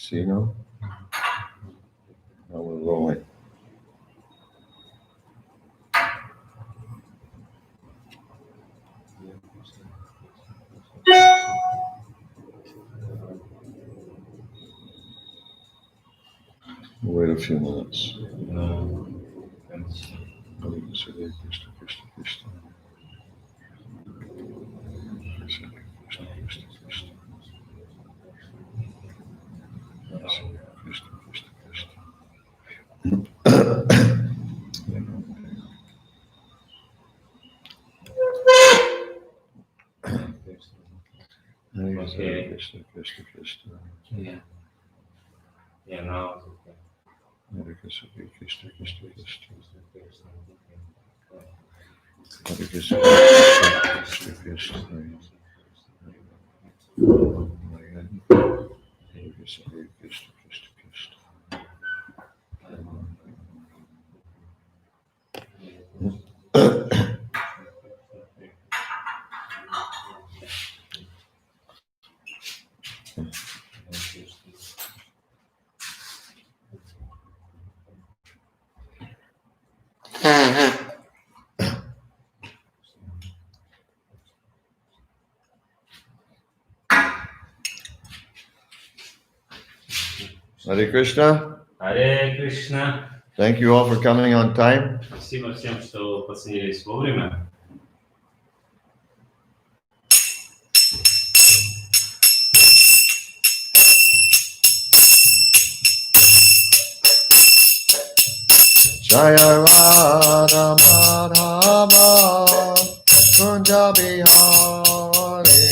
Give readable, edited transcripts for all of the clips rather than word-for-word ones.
See now? Now we're rolling. Wait a few minutes. Hare Krishna, Hare Krishna, Krishna Krishna. Krishna Krishna, Krishna Krishna. Krishna Krishna, Krishna. Hare Krishna, Krishna Krishna. Yeah, now it's okay. Hare Krishna, Hare Krishna, Krishna Krishna. Hare Krishna, Krishna Krishna. Hare Krishna, Hare Krishna, Krishna Krishna. Hare Krishna. Hare Krishna. Thank you all for coming on time. Спасибо всем, что подсоединились вовремя. Jaya Radha Madhava Kunja Bihari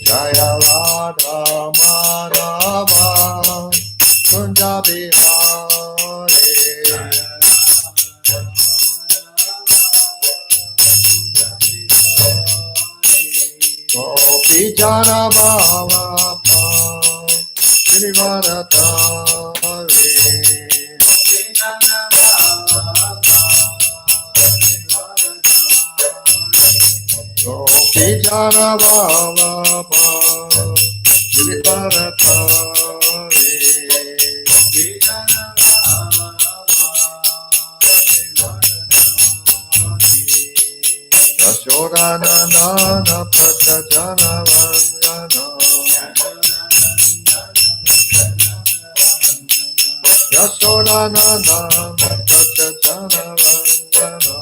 Jaya Radha Madhava Kunja Bihari Gopi Jana Bhava Shrivaratari Gopi Jana Bhava Shrivaratari Yashodanandana Prachajana Vandana Yashodanandana Prachajana Vandana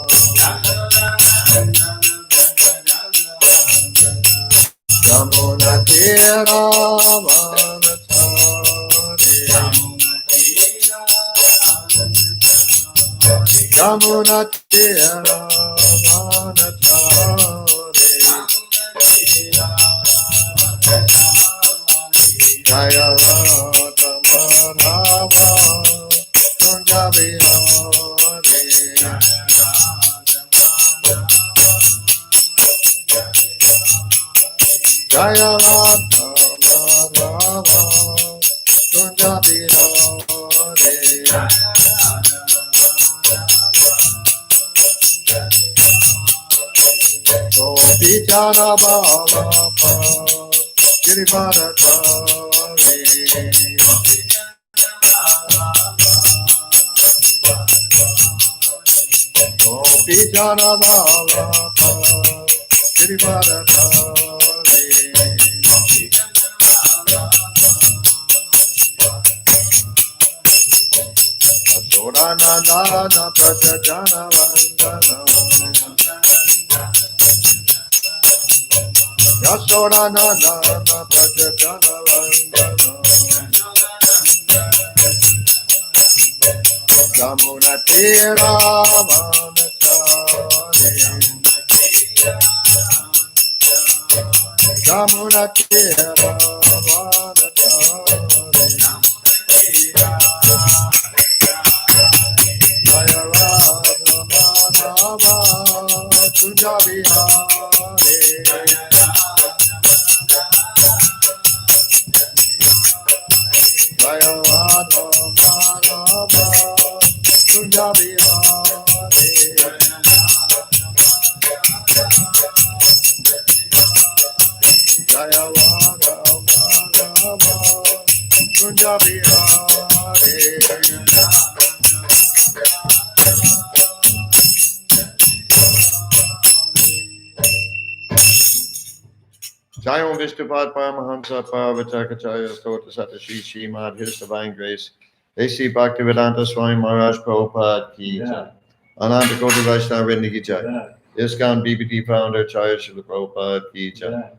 Yamuna Tira Vanachari Yamuna Tira Vanachari Jaya Radha Madhava Kunja Bihari Jaya Radha Madhava Kunja Bihari Gopi Jana Bhava Girivaratari Gopi Jana Bhava Girivaratari Asodanandana Prachajana Vandana Yashodanandana Prachajana Vandana Yamuna Tira Vanachari Yamuna Tira Vanachari Jaya Radha Madhava Kunja Bihari Jaya Radha Madhava Kunja Bihari Kunja Vihare. Jai Om Vishnupad Paramahamsa Parvataka Stota Sata Shri Srimad His Divine Grace A.C. Bhaktivedanta Swami Maharaj Prabhupada Ki Jai. Ananta Koti Vaishnava Vrinda Ki Jai. ISKCON BBT Founder Acharya Srila Prabhupada Ki Jai.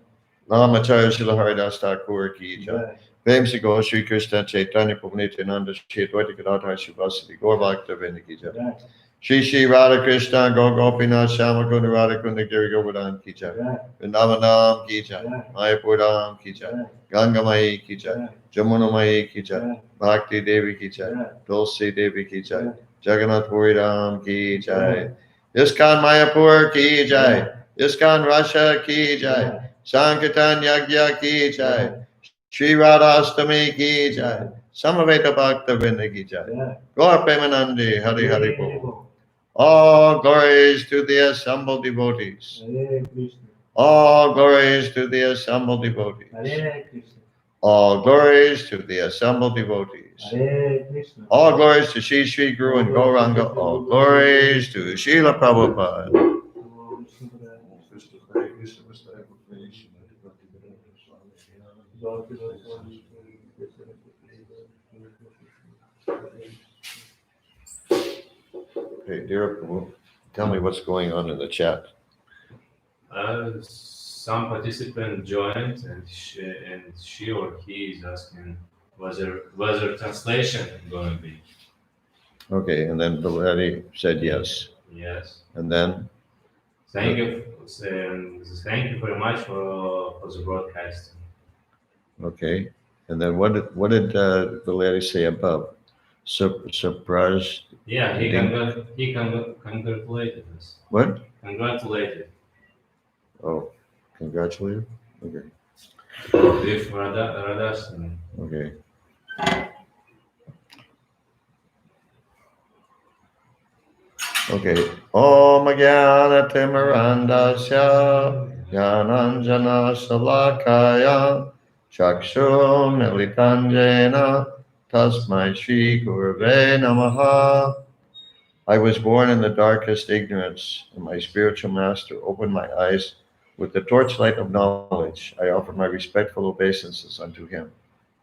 Lama Acharya Srila Haridas Thakur Ki Jai. Prem Se Gaur Shri Krishna Chaitanya Prabhu Nityananda Shri Advaita Gadadhar Shivasati Gaur Bhakta Vrinda Ki Jai. Shri Shri Radha Krishna Gaur Gopinath Shama Kunda Radha Kunda Giri Govardhan Ki Jai. Vrindavanam Ki Jai. Mayapur Dham Ki Jai. Ganga Mai Ki Jai. Jamuna Mai Ki Jai. Bhakti Devi Ki Jai. Tulsi Devi Ki Jai. Jagannath Puri Dham Ki Jai. ISKCON Mayapur Ki Jai. ISKCON Russia Ki Jai. Sankirtan Yagya Ki Jai. Shri Radhastami Ki Jai. Samaveta Bhakta Vrinda Ki Jai. Gaur Premanandi Hari Hari Bol. All glories to the assembled devotees. All glories to the assembled devotees. All glories to the assembled devotees. All glories to Shri Shri Guru and Gauranga. All glories to Srila Prabhupada. Hey, dear Prabhu, tell me what's going on in the chat. Some participant joined, and she or he is asking whether translation is going to be. Okay, and then the lady said yes. Yes. And then? Thank you very much for the broadcasting. Okay, and then what did the lady say above? Surprise? Yeah, he congratulated us. What? Congratulated. Oh, congratulated? Okay. With RADHASTAMI. Okay. Okay. Om Jnana Timirandasya Jnananjana Salakaya Chakshur Militanjena Tasmai Shri Gurave Namaha. I was born in the darkest ignorance, and my spiritual master opened my eyes with the torchlight of knowledge. I offer my respectful obeisances unto him.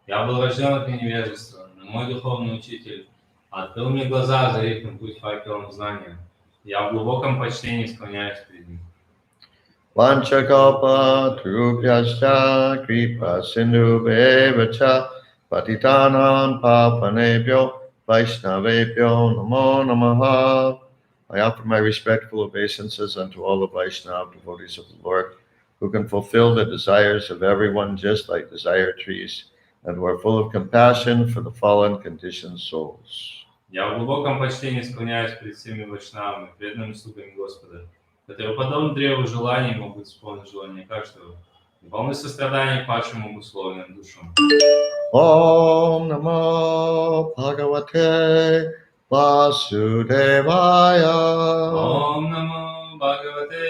Я был рожден от невежества, но мой духовный учитель открыл мне глаза, озарив им путь факелом знания. Я в глубоком почтении склоняюсь перед ним. Vanchakalpa Trupyascha Kripa Sindhu Bevacha Patitanam Papanebhyo Vaishnavebhyo Namo Namaha. I offer my respectful obeisances unto all the Vaishnava devotees of the Lord, who can fulfill the desires of everyone just like desire trees, and who are full of compassion for the fallen conditioned souls. Я в глубоком почтении склоняюсь перед всеми вайшнавами, преданными слугами Господа, которые подобно древу желаний могут исполнить желание каждого, и полны сострадания к падшим обусловленным душам. Om Namo Bhagavate Vasudevaya. Om Namo Bhagavate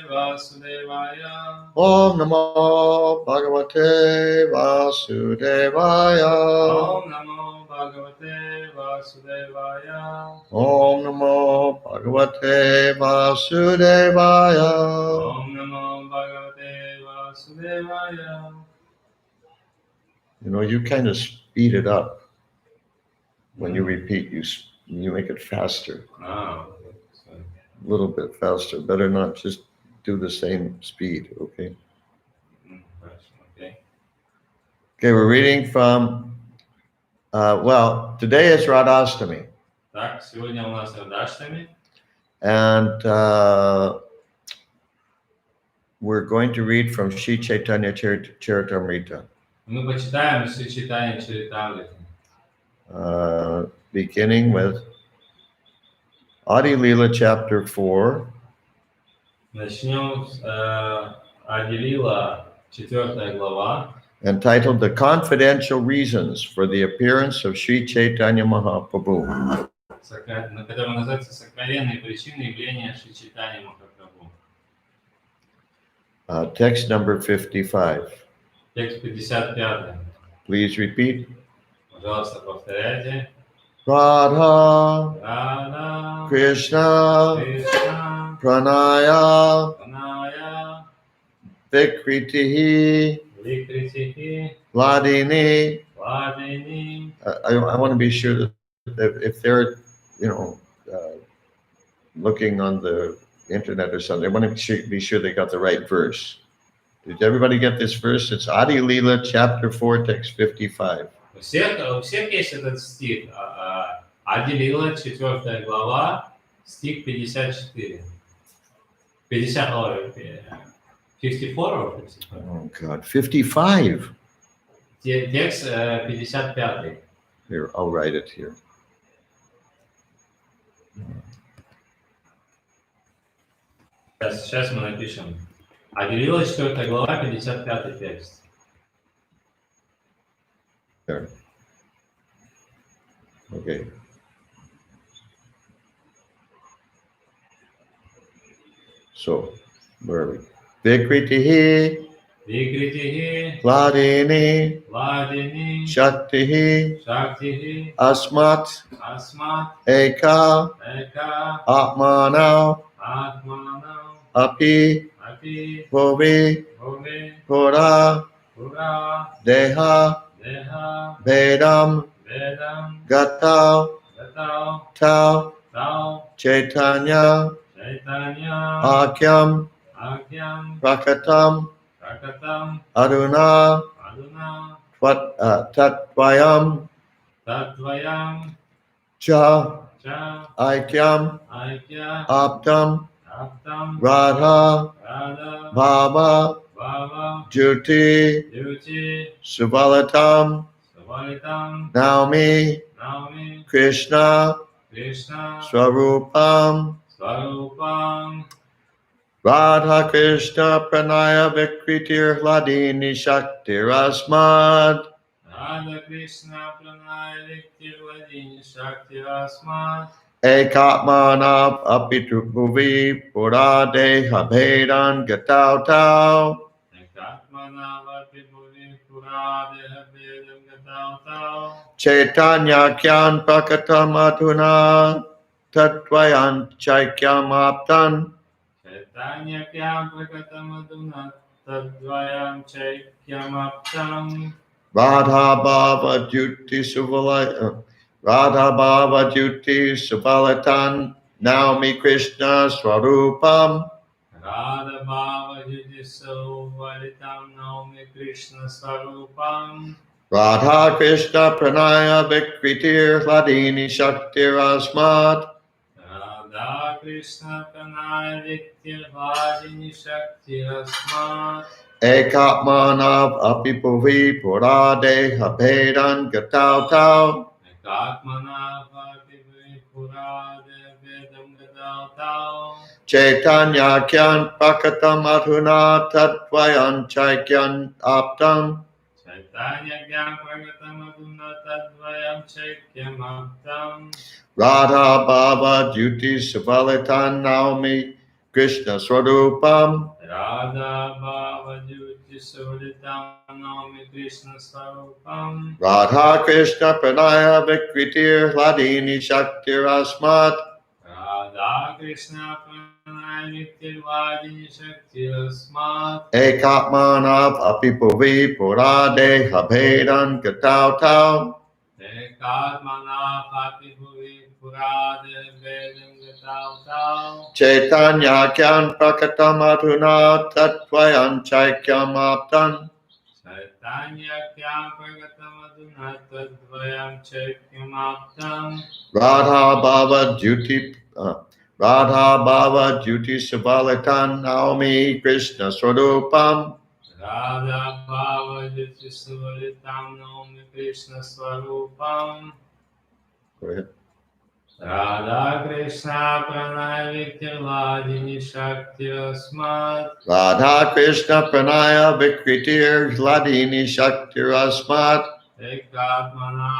Vasudevaya. Om Namo Bhagavate Vasudevaya. Om Namo Bhagavate Vasudevaya. Om Namo Bhagavate Vasudevaya. Om Namo Bhagavate Vasudevaya. You know, you kind of speed it up when you repeat. You make it faster. Ah, A little bit faster. Better not just do the same speed, okay? Okay. Okay, we're reading from, today is Radhastami. Так, сегодня у нас RADHASTAMI. And we're going to read from Shri Caitanya Charitamrita. Мы почитаем Шри Чайтанья Чаритамриту. Beginning with Adi Lila chapter 4. Начнем с Ади Лила, 4 глава. Entitled The Confidential Reasons for the Appearance of Shri Caitanya Mahaprabhu. На котором называется «Сокровенные причины явления Шри Чайтаньи Махапрабху». Text number 55. Текст 55. Please repeat. Пожалуйста, повторяйте. Radha Рада, Krishna Кришна, Pranaya Паная, Vikritihi Викритихи, Vladini. Владини. I want to be sure that if they're, you know, looking on the internet or something, I want to be sure they got the right verse. Did everybody get this verse? It's Adi Leela, chapter 4, text 55. У всех есть этот стих. Ади-лила, 4 глава, стих 54. 54 or 55? Oh, God. 55. Текст 55. Here, I'll write it here. Сейчас мы напишем. Ади-лила, 4 глава, 55 текст. There. Okay. So, where are we? Vikritihi, Викритихи, Vladini, Владини, Shaktihi, Шактихи, Asmat, Асмат, Eka, Эка, Atmanau, Атманау, Api, Апи, Bhuvi, Бхуми, Pura, Пура, Deha, Деха, Vedam, Ведам, Gatau, Гатау, Tau, Тау, Caitanya, Чайтанья, Akyam, Акьям, Prakatam, Пракатам, Aduna, Адуна, Tatvayam, Татваям, Cha, Ча, Aikyam, Айкя, Aptam, Аптам, Radha, Рада, Baba, Бава, Juti, Дьюти, Subalatam, Савалитам, Naumi, Науми, Krishna, Кришна, Swarupam, Сварупам, Radha Krishna Pranaya Vikritir Hladini Shakti Rasmad, Рада Кришна, Пранай, Виктир, Владини, Шакти, Асмат, Ekatmanav Apitu Bhuvi Purade Habhedan Gatau Tau, Ekatmana, Vapibhuvi, Purade, Habedam, Gatau, Tau, Caitanya Kyan Prakatam Adhuna Tatvayan Chaikyam Aptan, Caitanya, Kyam, Prakatam, Aduna, Tadvayam, Chaikyam, Aptam, Radha Bhava Juti Suvalai, Radha Bhava Juti Suvalatan, Naumi Krishna Swarupam, Radha Bhava, Judiso, Valitam, Naumi, Krishna, Svarupam, Radha Krishna Pranaya Vikritir Hladini Shakti Rasmat, Radha Krishna, Pranay, Viktir, Vladini, Shakti, Asmat, Ekatmanav Apipuvi Purade Habhedan Gatau Tau, Ekatmana, Vapibhuvi, Purade, Vedam, Gatau, Tau, Caitanya Kyan Pakatam Adhuna Tatvayan Chaikyan Aptam, Caitanya, Kyam, Prakatam, Aduna, Tadvayam, Chaikyam, Aptam, Radha Bhava Juti Savalitan Naumi Krishna Swarupam, Radha Bhava, Juti, Sulitam, Naumi, Krishna, Svarupam, Radha Krishna Pranaya Vikritir Hladini Shakti Rasmat, Radha Krishna, Pranay, Viktir, Vladini, Shakti, Asmat, Ekatmanav Apipuvi Purade Habhedan Gatau Tau, Ekatmana, Vapibhuvi, Purade, Vedam, Gatau, Tau, Caitanya Kyan Prakatam Adhuna Tatvayan Chaikyam Aptan, Caitanya, Kyam, Prakatam, Aduna, Tadvayam, Chaikyam, Aptam, Radha Bhava Juti Radha Bhava Juti Savalitan Naumi Krishna Swarupam, Radha Bhava, Juti, Sulitam, Naumi, Krishna, Svarupam, Go ahead. Radha Krishna, Pranay, Viktir, Vladini, Shakti, Asmat, Radha Krishna Pranaya Vikritir Hladini Shakti Rasmat, Ekatmana,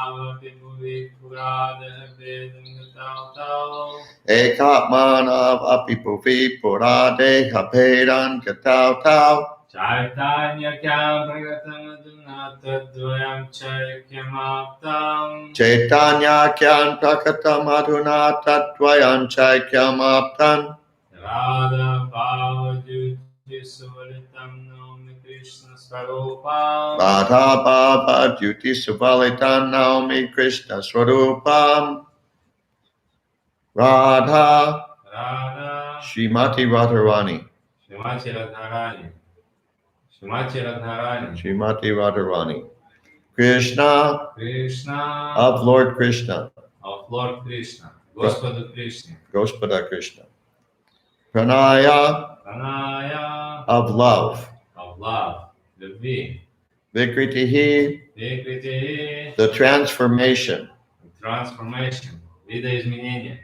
Vapibhuvi, Purade, Vedam, Gatau, Tau, Ekatmanav Apipuvi Purade Habhedan Gatau Tau, Caitanya kyam pragatam aduna tadvayam chaikyamaptam. Caitanya kyan prakatam adhuna tatvayam chaikyamaptan. Radha Bhava Suvalitam Naumi Krishna Swarupam. Radha Bhava Jyoti Suvalitam Naumi Krishna Swarupam. Radha Radha Srimati Radharani. Srimati Radharani. Srimati Radharani. Srimati Radharani. Krishna Krishna of Lord Krishna. of Lord Krishna. Господа Krishna. Gospoda Krishna. Pranaya Pranaya of love. of love. Любви. Vikritihi, Vikriti. the transformation. Transformation. Видоизменение.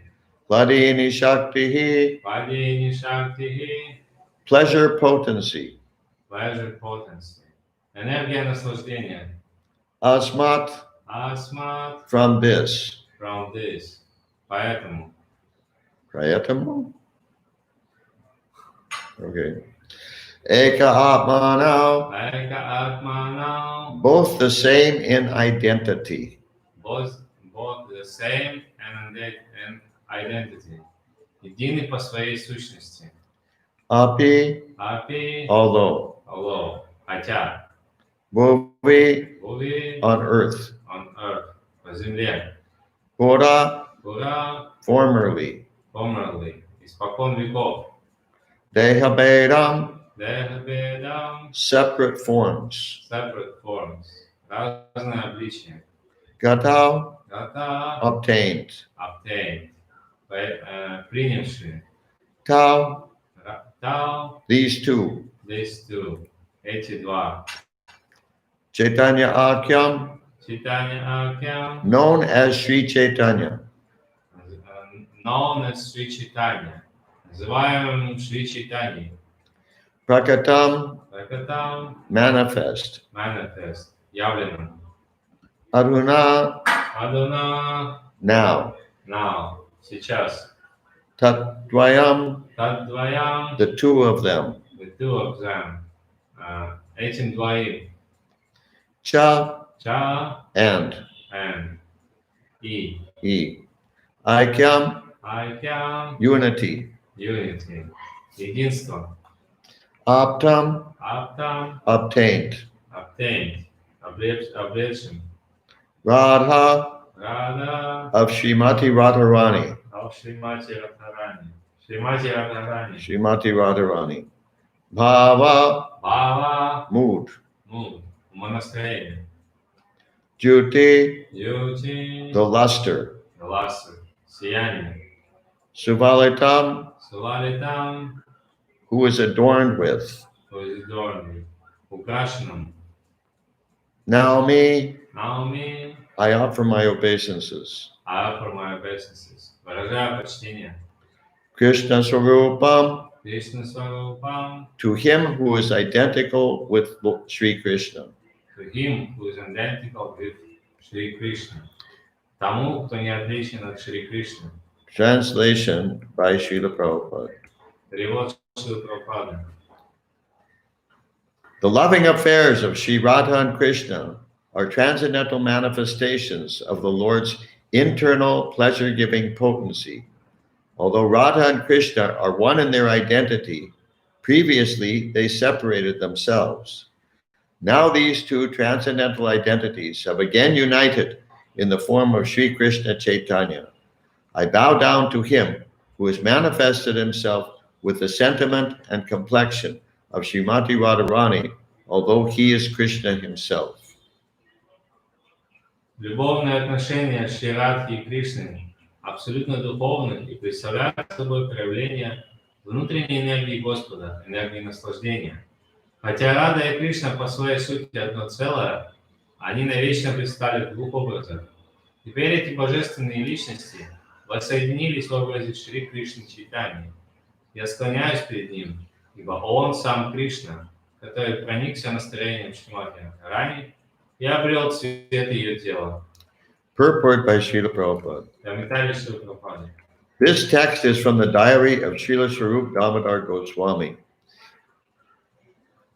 Hladini Shaktihi, Падение Shakti. pleasure potency. Pleasure potency. Энергия наслаждения. Asmat, Asmat from this. from this. Поэтому. Prayatamu? Okay. Eka Atmanau, Эка Atmanam. both the same in identity. Both the same and identity. Едины по своей сущности. Api, Апи. although. Хотя. Bhuvi, Були on earth. on earth. По земле. Pura, Пура. formerly. Formerly. Испокон веков. Dehabedam, Дехабедам. separate forms. Separate forms. Разные обличия. Gatau, Гата. obtained. Obtained. Принявшие. Tau, Тау. these two. These two. Эти два. Chaitanya Akyam, Читание Акям. known as Sri Chaitanya. Known as Sri Caitanya. Называемым Шри Чайтаньей. Prakatam, Пракатам. manifest. Manifest. Явленным. Adhuna, Адуна. now. Now. Сейчас. Tatvayam, Тадваям. the two of them. The two of them. Этим двоим. Cha Ча. and And. И. E. Aikyam, Айкям. unity. Unity. Единство. Aptam, Аптам. obtained. Obtained. Облечен. Radha, Рада. of Srimati Radharani. Шримати Радхарани. Шримати Радхарани. Srimati Radharani. Bhava, Бава. mood. Mood. Умонастроение. Jyoti, Юти. the luster. Ласса. Сияние. Suvalitam, Сувалитам. who is adorned with. Позидорный. Украшенным. Naomi, Науми. I offer my obeisances. I offer my obeisances. Выражаю почтение. Krishna Swarupam, Кришна Сварупам. to him who is identical with Sri Krishna. To him who is identical with Shri Krishna. Тому, кто не отличен от Шри Кришны. Translation by Srila Prabhupada. Перевод Шрилы Прабхупады. The loving affairs of Sri Radha and Krishna are transcendental manifestations of the Lord's internal pleasure-giving potency. Although Radha and Krishna are one in their identity, previously they separated themselves. Now these two transcendental identities have again united in the form of Sri Krishna Chaitanya. I bow down to him who has manifested himself with the sentiment and complexion of Srimati Radharani, although he is Krishna himself. Любовные отношения Шри Радхи и Кришны абсолютно духовны и представляют собой проявление внутренней энергии Господа, энергии наслаждения. Хотя Рада и Кришна по своей сути одно целое, они навечно предстали в двух образах. Теперь эти божественные личности воссоединились в образе Шри Кришны Чайтаньи. Я склоняюсь перед ним, ибо он сам Кришна, который проникся настроением Шримати Радхарани и обрел цвет ее тела. Purport by Srila Prabhupada. Комментарий Шрилы Прабхупады. This text is from the diary of Srila Swarup Damodar Goswami.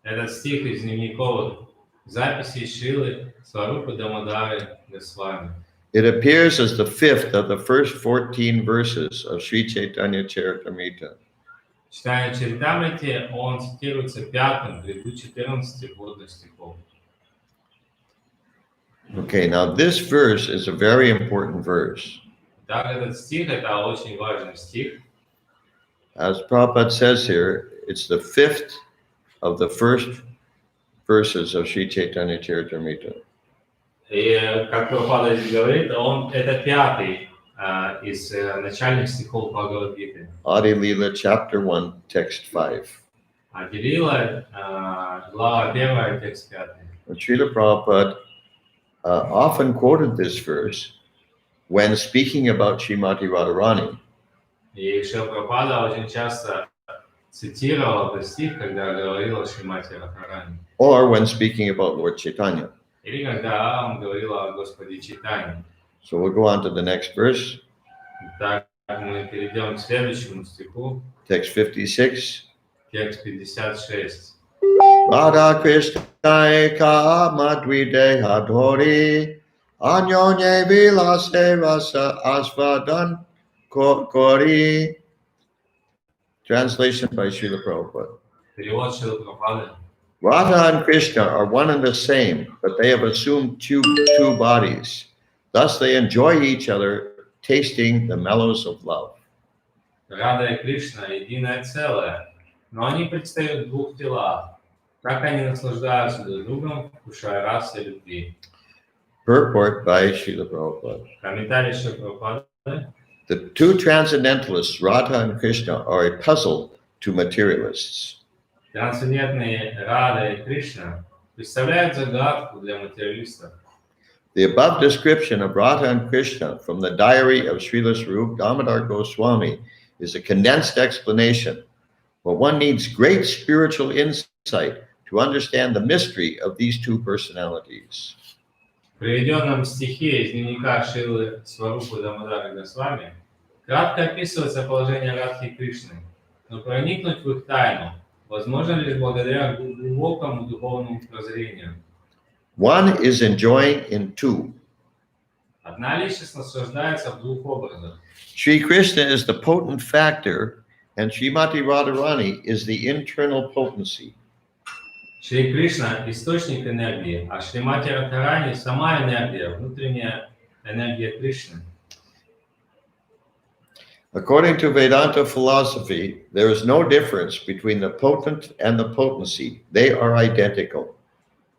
Этот стих из дневниковых записей Шилы Сварупы Дамодары Госвами. It appears as the fifth of the first 14 verses of Sri Caitanya Charitamrita. Читая Чаритамрите, он цитируется пятым, ввиду 14 вводных стихов. Okay, now this verse is a very important verse. Так, этот стих – это очень важный стих. As Prabhupada says here, it's the fifth of the first verses of Sri Chaitanya Charitamrita. И, как Прабхупада здесь говорит, это пятый из начальных стихов Бхагавад-гиты. Adi Lila, chapter 1, text 5. А Лила, глава 1, текст 5. Srila Prabhupada often quoted this verse when speaking about Srimati Radharani. И Шрила Прабхупада очень часто цитировал этот стих, когда говорил о Шримати Радхарани. Or when speaking about Lord Chaitanya. Или когда он говорил о Господе Чайтанье. So we'll go on to the next verse. Так, мы перейдем к следующему стиху, Text 56. текст 56. Radha Krishna Eka Madhvideha Dhori Anyonye Vilase Rasa Asvadan Kori. Translation by Srila Prabhupada. Перевод Шрилы Прабхупады. Radha and Krishna are one and the same, but they have assumed two bodies. Thus they enjoy each other, tasting the mellows of love. Рада и Кришна – единое целое, но они предстают в двух телах. Так они наслаждаются друг другом, вкушая расы любви. Purport by Srila Prabhupada. Комментарий Шрилы Прабхупады. The two transcendentalists, Radha and Krishna, are a puzzle to materialists. Трансцендентные Рада и Кришна представляют загадку для материалистов. The above description of Radha and Krishna from the diary of Srila Swarup Damodar Goswami is a condensed explanation, but one needs great spiritual insight to understand the mystery of these two personalities. В приведенном стихе из дневника Шрилы Сварупы Дамодара Госвами кратко описывается положение Радхи и Кришны, но проникнуть в их тайну возможно лишь благодаря глубокому духовному прозрению. One is enjoying in two. Одна личность наслаждается в двух образах. Sri Krishna is the potent factor, and Srimati Radharani is the internal potency. Шри Кришна – источник энергии, а Шримати Радхарани – сама энергия, внутренняя энергия Кришны. According to Vedanta philosophy, there is no difference between the potent and the potency. They are identical.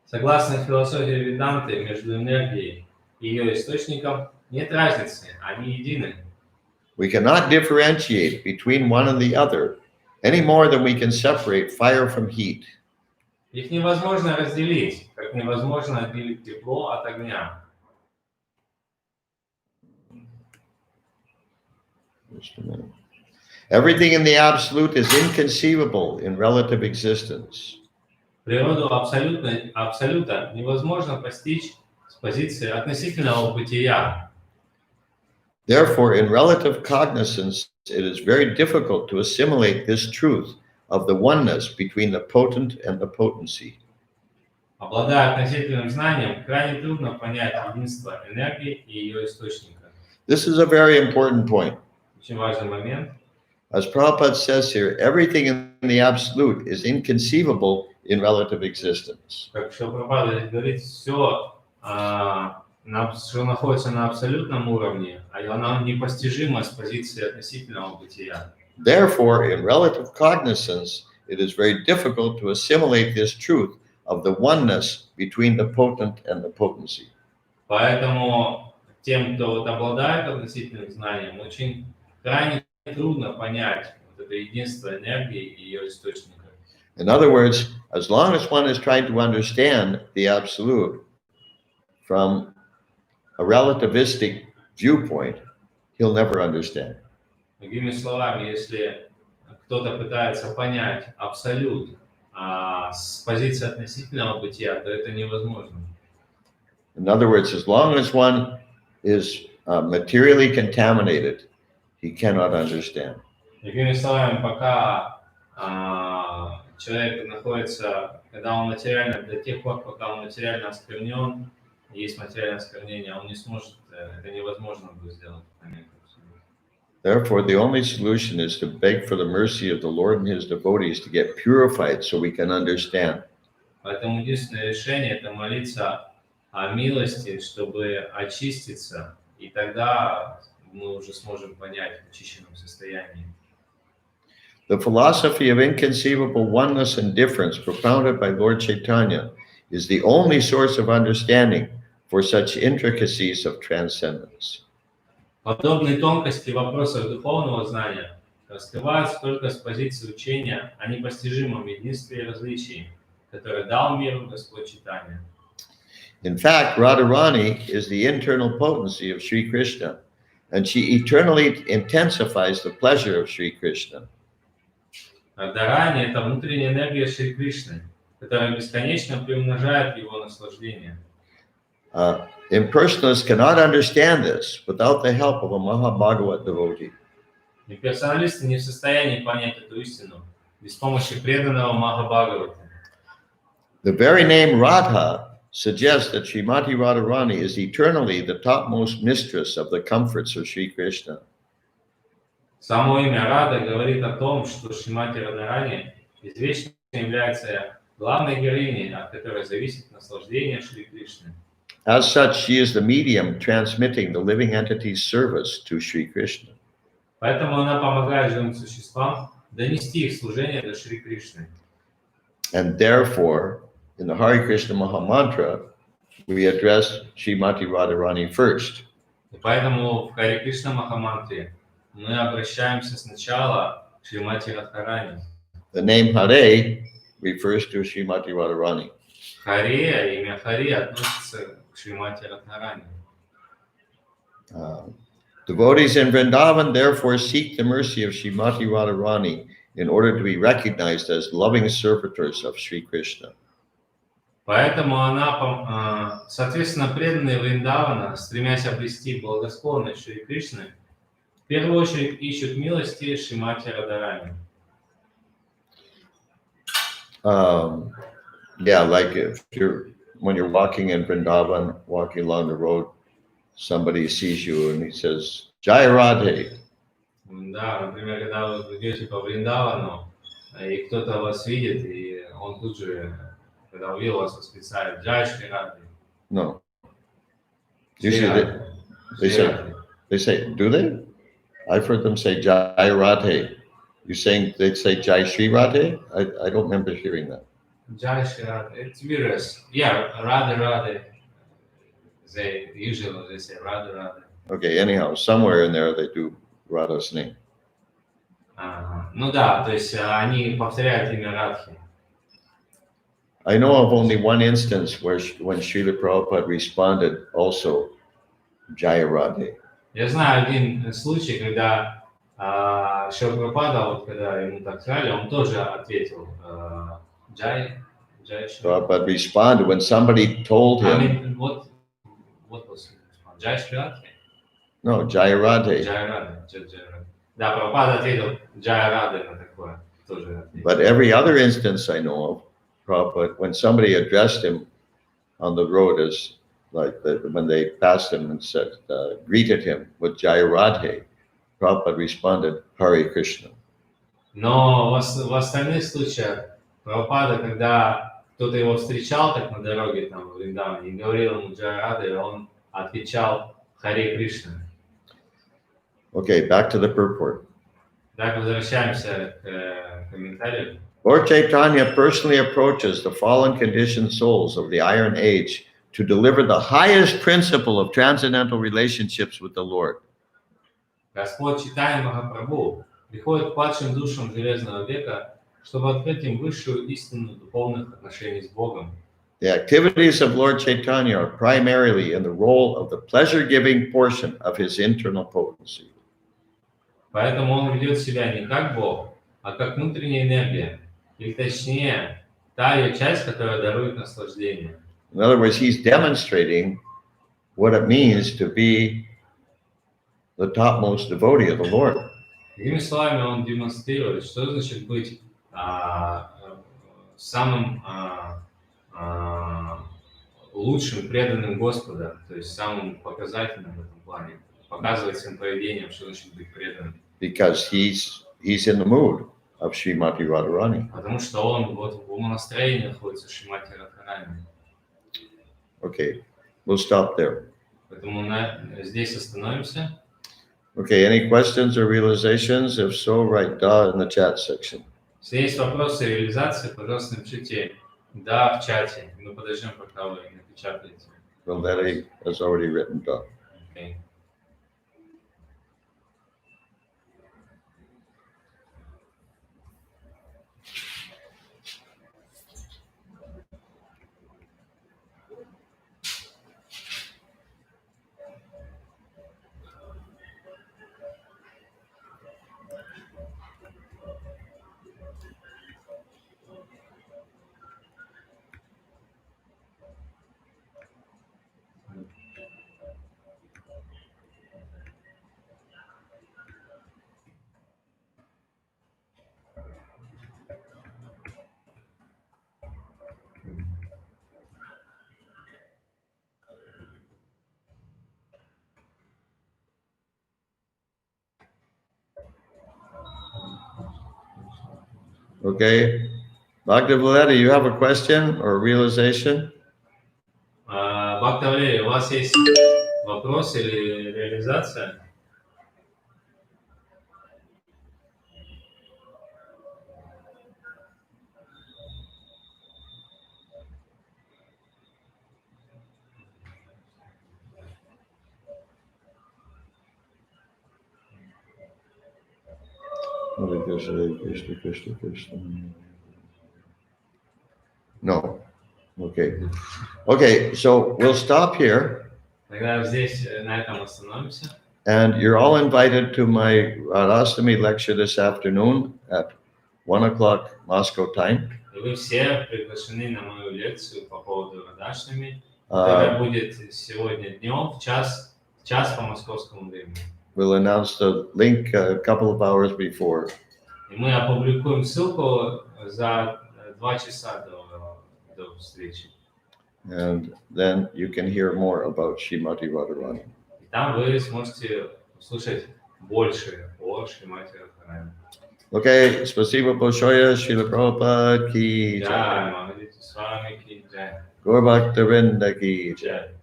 Согласно философии Веданты, между энергией и ее источником нет разницы, они едины. We cannot differentiate between one and the other any more than we can separate fire from heat. Их невозможно разделить, как невозможно отделить тепло от огня. Just a minute. Everything in the absolute is inconceivable in relative existence. Природу абсолюта невозможно постичь с позиции относительного бытия. Therefore, in relative cognizance, it is very difficult to assimilate this truth of the oneness between the potent and the potency. Обладая относительным знанием, крайне трудно понять единство энергии и ее источника. This is a very important point. Очень важный момент. As Prabhupada says here, everything in the absolute is inconceivable in relative existence. Как Прабхупада здесь говорит, все, что находится на абсолютном уровне, а оно непостижимо с позиции относительного бытия. Therefore, in relative cognizance, it is very difficult to assimilate this truth of the oneness between the potent and the potency. Поэтому тем, кто обладает относительным знанием, очень крайне трудно понять вот это единство энергии и ее источника. In other words, as long as one is trying to understand the absolute from a relativistic viewpoint, he'll never understand. Другими словами, если кто-то пытается понять абсолют с позиции относительного бытия, то это невозможно. In other words, as long as one is materially contaminated, he cannot understand. Другими словами, пока человек находится когда он материально, до тех пор, пока он материально осквернен, есть материальное осквернение, он не сможет, это невозможно будет сделать. Therefore, the only solution is to beg for the mercy of the Lord and his devotees to get purified so we can understand. Поэтому единственное решение – это молиться о милости, чтобы очиститься, и тогда мы уже сможем понять в очищенном состоянии. The philosophy of inconceivable oneness and difference propounded by Lord Caitanya is the only source of understanding for such intricacies of transcendence. Подобные тонкости в вопросах духовного знания раскрываются только с позиции учения о непостижимом единстве и различии, которое дал миру Господь Чайтанья. In fact, Radharani is the internal potency of Sri Krishna, and she eternally intensifies the pleasure of Sri Krishna. Радхарани – это внутренняя энергия Шри Кришны, которая бесконечно приумножает его наслаждение. Impersonalists cannot understand this without the help of a Mahabhagavat devotee. Имперсоналисты не в состоянии понять эту истину без помощи преданного Махабхагавата. The very name Radha suggests that Srimati Radharani is eternally the topmost mistress of the comforts of Sri Krishna. Само имя Рада говорит о том, что Шримати Радхарани извечно является главной героиней, от которой зависит наслаждение Шри Кришны. As such, she is the medium transmitting the living entity's service to Sri Krishna. Поэтому она помогает живым существам донести их служение до Шри Кришны. And therefore, in the Hare Krishna Mahamantra, we address Srimati Radharani first. И поэтому в Харе Кришна Махамантре мы обращаемся сначала к Шримати Радхарани. The name Hare refers to Srimati Radharani. Харе, имя Харе относится к Шримати Радхарани. Devotees in Vrindavan therefore seek the mercy of Srimati Radharani in order to be recognized as loving servitors of Sri Krishna. Поэтому она, соответственно, преданные Вриндавана, стремясь обрести благосклонность Шри Кришны, в первую очередь ищут милости Шримати Радхарани. Yeah, like when you're walking in Vrindavan, walking along the road, somebody sees you and he says, Jai Radhe. Да, например, когда вы идете по Вриндавану, и кто-то вас видит, и он тут же, когда увидел вас, восклицает Джай Шри Радhe. No. Usually they say, do they? I've heard them say Jai Radhe. You saying they say Jai Shri Radhe? I don't remember hearing that. Jai Shri Radhe. It's various. Yeah, Radhe. They usually say Radhe. Okay, anyhow, somewhere in there they do Radha's name. Ну да, то есть они повторяют имя Радхи. I know of only one instance when Srila Prabhupada responded also Jaya Radhe. Я знаю один случай, когда Шрила Прабхупада, вот когда ему так сказали, он тоже ответил Джай Шри. Prabhupada responded when somebody told him. I mean, what was his response? Jai Shri Radhe? No, Jaya Radhe. Jai Radhe. Да, Прабхупада ответил Джай Радhe на такое. Тоже ответил. But every other instance I know of, Prabhupada, when somebody addressed him on the road as like that, when they passed him and said, greeted him with Jai Radhe, Prabhupada responded, Hare Krishna. Но в остальных случаях Прабхупада, когда кто-то его встречал так на дороге там в Вриндаване и говорил ему Джай Радhe, он отвечал Харе Кришна. Okay, back to the purport. Так, возвращаемся к комментарию. Lord Caitanya personally approaches the fallen conditioned souls of the Iron Age to deliver the highest principle of transcendental relationships with the Lord. Господь Чайтанья Махапрабху приходит к падшим душам Железного века, чтобы открыть им высшую истину духовных отношений с Богом. The activities of Lord Caitanya are primarily in the role of the pleasure-giving portion of his internal potency. Поэтому он ведет себя не как Бог, а как внутренняя энергия, или точнее, та ее часть, которая дарует наслаждение. In other words, he's demonstrating what it means to be the topmost devotee of the Lord. Другими словами, он демонстрирует, что значит быть самым лучшим преданным Господа, то есть самым показательным в этом плане. Показывать своим поведением, что значит быть преданным. Because he's in the mood of Srimati Radharani. Потому что он вот в настроении находится Шримати Радхарани. Okay, we'll stop there. Поэтому здесь остановимся. Okay, any questions or realizations? If so, write da in the chat section. Если есть вопросы реализации, пожалуйста, напишите «да» в чате. Мы подождем, пока вы напечатаете. Valerie has already written da. Okay. Okay, Dr. Valetti, you have a question or a realization? Бхакта Валерий, у вас есть вопрос или реализация? Hare Krishna, Krishna, Krishna, Krishna. No. Okay. Okay, so we'll stop here. Тогда здесь на этом остановимся. And you're all invited to my RADHASTAMI lecture this afternoon at 1 o'clock Moscow time. И вы все приглашены на мою лекцию по поводу Радхаштами, которая будет сегодня днем в час по московскому времени. We'll announce the link a couple of hours before. И мы опубликуем ссылку за 2 часа до встречи. And then you can hear more about Srimati Radharani. И там вы сможете услышать больше о Шримати Радхарани. Okay, спасибо большое, Шрила Прабхупад ки Джай, джай. Махадити Свами ки джай. Gaur Bhakta Vrinda ki jai. Джай.